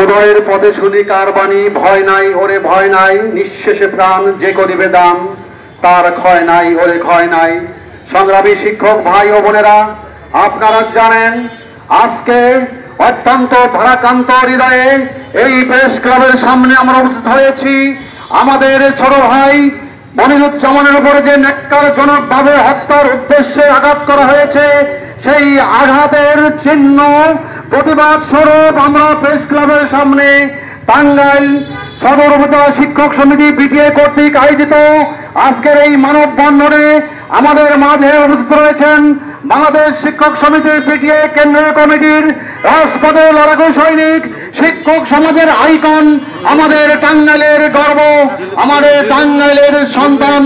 উদয়ের পথে শুনি কার বাণী, ভয় নাই ওরে ভয় নাই, নিঃশেষে প্রাণ যে করিবে দান, তার ক্ষয় নাই ওরে ক্ষয় নাই। সংগ্রামী শিক্ষক ভাই ও বোনেরা, আপনারা জানেন আজকে অত্যন্ত ভারাক্রান্ত হৃদয়ে এই প্রেস ক্লাবের সামনে আমরা উপস্থিত হয়েছি। আমাদের ছোট ভাই মনিরুজ্জামানের উপরে যে ন্যাক্কারজনকভাবে হত্যার উদ্দেশ্যে আঘাত করা হয়েছে, সেই আঘাতের চিহ্ন প্রতিবাদ স্বরূপ আমরা প্রেস ক্লাবের সামনে টাঙ্গাইল সদর উপজেলা শিক্ষক সমিতি পিটিএ কর্তৃক আয়োজিত আজকের এই মানববন্ধনে আমাদের মাঝে উপস্থিত রয়েছেন বাংলাদেশ শিক্ষক সমিতির পিটিএ কেন্দ্রীয় কমিটির রাজপথে লড়াকু সৈনিক, শিক্ষক সমাজের আইকন, আমাদের টাঙ্গাইলের গর্ব, আমাদের টাঙ্গাইলের সন্তান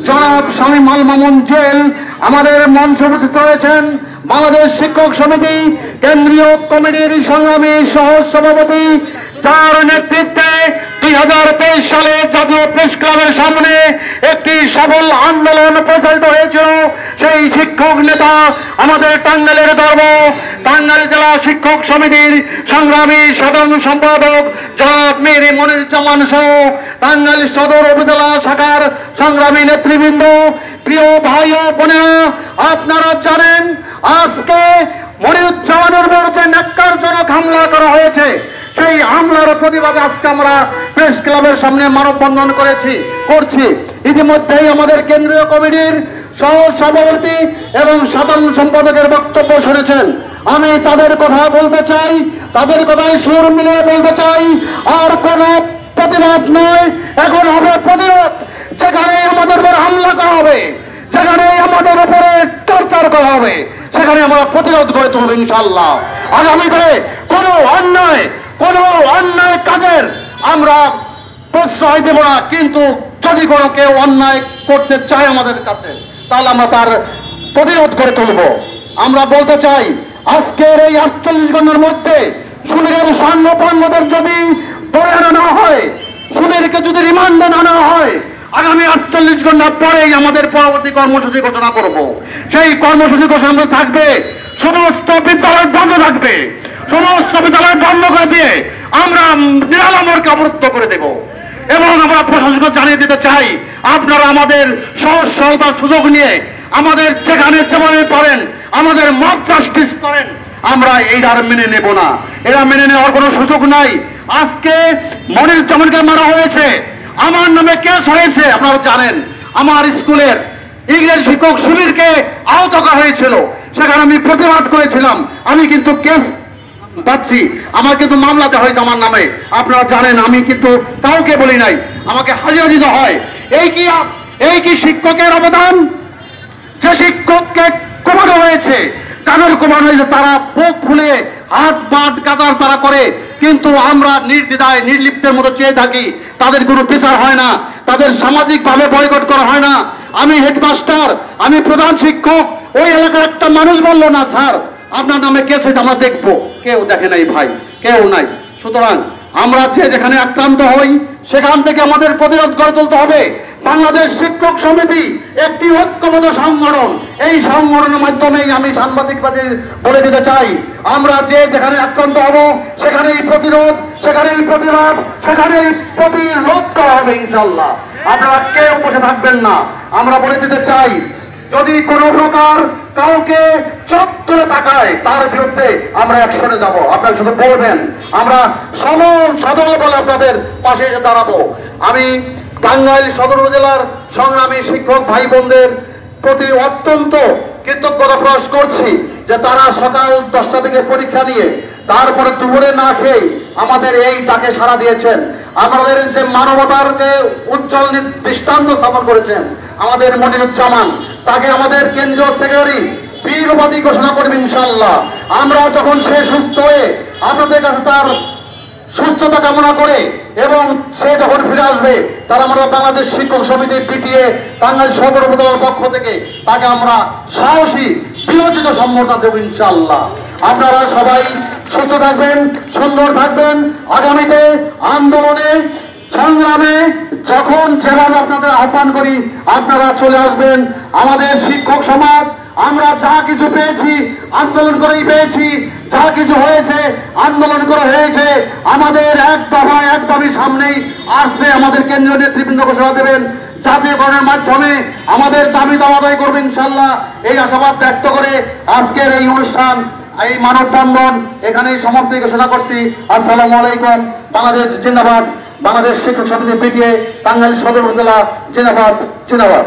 জনাব শামীম আল মামুন জুয়েল। আমাদের মঞ্চে উপস্থিত রয়েছেন বাংলাদেশ শিক্ষক সমিতি কেন্দ্রীয় কমিটির সংগ্রামী সহ সভাপতি, যার নেতৃত্বে 2023 সালে জাতীয় প্রেস ক্লাবের সামনে একটি সফল আন্দোলন প্রচারিত হয়েছিল। সেই শিক্ষক নেতা, আমাদের টাঙ্গাইলের গর্ব, টাঙ্গাইল জেলা শিক্ষক সমিতির সংগ্রামী সাধারণ সম্পাদক জনাব মীর মনিরুজ্জামান সহ টাঙ্গাইল সদর উপজেলা শাখার সংগ্রামী নেতৃবৃন্দ, প্রিয় ভাই ও বোনেরা, আপনারা জানেন আজকে মনিরুজ্জামানের উপর যে ন্যাক্কারজনক হামলা করা হয়েছে, সেই হামলার প্রতিবাদে আজকে আমরা প্রেস ক্লাবের সামনে মানববন্ধন করছি। ইতিমধ্যেই আমাদের কেন্দ্রীয় কমিটির সহ সভাপতি এবং সাধারণ সম্পাদকের বক্তব্য শুনেছেন। আমি তাদের কথা বলতে চাই, তাদের কথায় সুর মিলিয়ে বলতে চাই, আর কোন প্রতিবাদ নয়, এখন হবে প্রতিরোধ। যেখানে আমাদের উপর হামলা করা হবে, যেখানে আমাদের উপরে টর্চার করা হবে, সেখানে আমরা প্রতিরোধ গড়ে তুলব ইনশাআল্লাহ। আগামীতে কোনো অন্যায় কাজের আমরা প্রশ্রয় দেব না, কিন্তু যদি কোনো কেউ অন্যায় করতে চায় আমাদের কাছে, তাহলে আমরা তার প্রতিরোধ করে তুলব। আমরা বলতে চাই, আজকের এই 48 ঘন্টার মধ্যে সুনীলের সাংবাদিকদের যদি ধরে আনা হয়, সুনীলকে যদি রিমান্ডে আনা হয়, আগামী 48 ঘন্টা পরেই আমাদের পরবর্তী কর্মসূচি ঘোষণা করব। সেই কর্মসূচি ঘোষণা থাকবে, সমস্ত বিদ্যালয় বন্ধ থাকবে, সমস্ত বিদ্যালয় বন্ধ করে দিয়ে আমরা নিরালম্বরকে অবরুদ্ধ করে দেব। এবং আমরা প্রশাসনকে জানিয়ে দিতে চাই, আপনারা আমাদের সহজ সহতার সুযোগ নিয়ে আমাদের যেখানে যেভাবে পারেন আমাদের মত জাস্টিস করেন, আমরা এইটা মেনে নেব না। এরা মেনে নেওয়ার কোনো সুযোগ নাই। আজকে মনিরুজ্জামানকে মারা হয়েছে, আমার নামে কেস হয়েছে, আপনারা জানেন। আমার স্কুলের ইংরেজি শিক্ষক সুনীলকে আহত করা হয়েছিল, সেখানে আমি প্রতিবাদ করেছিলাম। আমি কিন্তু কেস পাচ্ছি, আমার কিন্তু মামলাতে হয়েছে আমার নামে, আপনারা জানেন। আমি কিন্তু কাউকে বলি নাই, আমাকে হাজিরা দিতে হয়। এই কি শিক্ষকের অবদান? যে শিক্ষককে কমানো হয়েছে, যাদের কমানো হয়েছে, তারা বুক ফুলে হাত বাট কাতার তারা করে, কিন্তু আমরা নির্দ্বিধায় নির্লিপ্তের মতো চেয়ে থাকি। তাদের কোনো বিচার হয় না, তাদের সামাজিকভাবে বয়কট করা হয় না। আমি হেডমাস্টার, আমি প্রধান শিক্ষক, ওই এলাকার একটা মানুষ বললো না স্যার আপনার নামে কেস হয়েছে, আমরা দেখবো, কেউ দেখে নাই ভাই, কেউ নাই। সুতরাং আমরা যেখানে আক্রান্ত হই, সেখান থেকে আমাদের প্রতিরোধ গড়ে তুলতে হবে। বাংলাদেশ শিক্ষক সমিতি একটি ঐক্যবদ্ধ সংগঠন, এই সংগঠনের মাধ্যমেই আমি সাংবাদিকদের বলে দিতে চাই, আমরা যেখানে আক্রান্ত হব, সেখানেই প্রতিরোধ, সেখানেই প্রতিবাদ, সেখানেই প্রতিরোধ করা হবে ইনশাআল্লাহ। আপনারা কেউ বসে থাকবেন না। আমরা বলে দিতে চাই, যদি কোনো প্রকার কাউকে চোখ তুলে তাকায়, তার বিরুদ্ধে আমরা অ্যাকশনে যাব। আপনারা শুধু বলবেন, আমরা সদল বলে আপনাদের পাশে এসে দাঁড়াবো। আমি টাঙ্গাইল সদর উপজেলার সংগ্রামী শিক্ষক ভাই বোনদের প্রতি অত্যন্ত কৃতজ্ঞতা প্রকাশ করছি যে তারা সকাল 10টা থেকে পরীক্ষা নিয়ে তারপরে দুপুরে না খেয়ে আমাদের এই ডাকে সাড়া দিয়েছেন। আমাদের যে মানবতার যে উজ্জ্বল দৃষ্টান্ত স্থাপন করেছেন আমাদের মনিরুজ্জামান, তাকে আমাদের কেন্দ্রীয় সেক্রেটারি বীর উপাধি ঘোষণা করবেন ইনশাআল্লাহ। আমরা যখন সে সুস্থ হয়ে আপনাদের কাছে তার সুস্থতা কামনা করে এবং সে যখন ফিরে আসবে, তার আমরা বাংলাদেশ শিক্ষক সমিতি পিটিএ টাঙ্গাইল সদর উপজেলার পক্ষ থেকে তাকে আমরা সাহসী বিরোচিত সম্বর্ধনা দেব ইনশাআল্লাহ। আপনারা সবাই সুস্থ থাকবেন, সুন্দর থাকবেন। আগামীতে আন্দোলনে সংগ্রামে যখন যেভাবে আপনাদের আহ্বান করি, আপনারা চলে আসবেন। আমাদের শিক্ষক সমাজ, আমরা যা কিছু পেয়েছি আন্দোলন করেই পেয়েছি, যা কিছু হয়েছে আন্দোলন করে হয়েছে। আমাদের এক দফা এক দাবি সামনেই আসছে, আমাদের কেন্দ্রীয় নেতৃবৃন্দ ঘোষণা দেবেন, জাতীয়করণের মাধ্যমে আমাদের দাবি দাওয়া আদায় করবে ইনশাল্লাহ। এই আশাবাদ ব্যক্ত করে আজকের এই অনুষ্ঠান, এই মানববন্ধন এখানেই সমাপ্তি ঘোষণা করছি। আসসালামু আলাইকুম। বাংলাদেশ জিন্দাবাদ। বাংলাদেশ শিক্ষক সমিতি পিটিএ টাঙ্গাইল সদর উপজেলা জিন্দাবাদ জিন্দাবাদ।